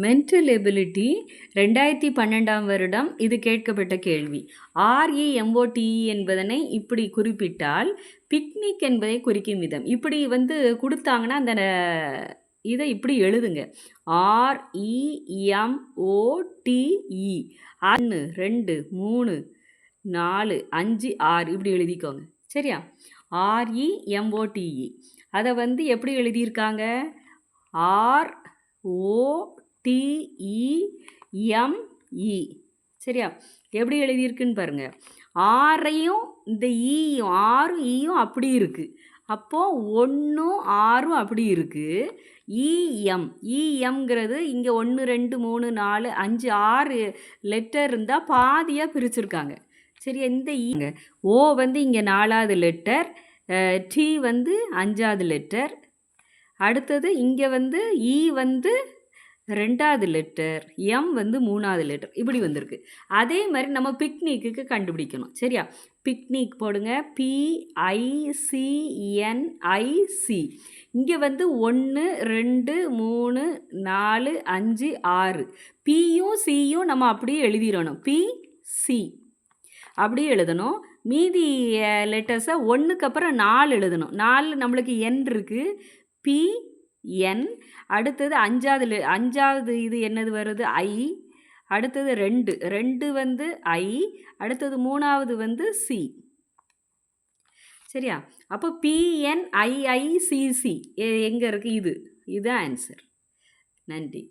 Mental ability 2012ஆம் வருடம் இது கேட்கப்பட்ட கேள்வி. REMOTE என்பதனை இப்படி குறிப்பிட்டால் பிக்னிக் என்பதை குறிக்கும் விதம். இப்படி கொடுத்தாங்கன்னா அந்த இதை இப்படி எழுதுங்க. REMOTE 1 2 3 4 5 6 இப்படி எழுதிக்கோங்க. சரியா? REMOTE அதை எப்படி எழுதியிருக்காங்க? ROTEME. சரியா? எப்படி எழுதியிருக்குன்னு பாருங்க. ஆரையும் இந்த ஈயும் ஆறும் ஈயும் அப்படி இருக்குது. அப்போது 1 6 அப்படி இருக்குது. EMங்கிறது இங்கே 1 2 3 4 5 6 லெட்டர் இருந்தால் பாதியாக பிரிச்சுருக்காங்க. சரியா? இந்த ஓ இங்கே 4வது லெட்டர், டி 5வது லெட்டர், அடுத்தது இங்கே இ 2வது லெட்டர், எம் 3வது லெட்டர், இப்படி வந்திருக்கு. அதே மாதிரி நம்ம பிக்னிக்கு கண்டுபிடிக்கணும். சரியா? பிக்னிக் போடுங்க. PICNIC. இங்கே 1 2 3 4 5 6 பியும் சியும் நம்ம அப்படியே எழுதிடணும். PC அப்படி எழுதணும். மீதி லெட்டர்ஸை 1க்கு அப்புறம் 4 எழுதணும். 4 நம்மளுக்கு என் இருக்குது. PN. அடுத்தது 5வது இது என்னது வருது? I. அடுத்தது 2 I. அடுத்தது 3வது C. சரியா? அப்போ PNIICC எங்கே இருக்குது? இது ஆன்சர். நன்றி.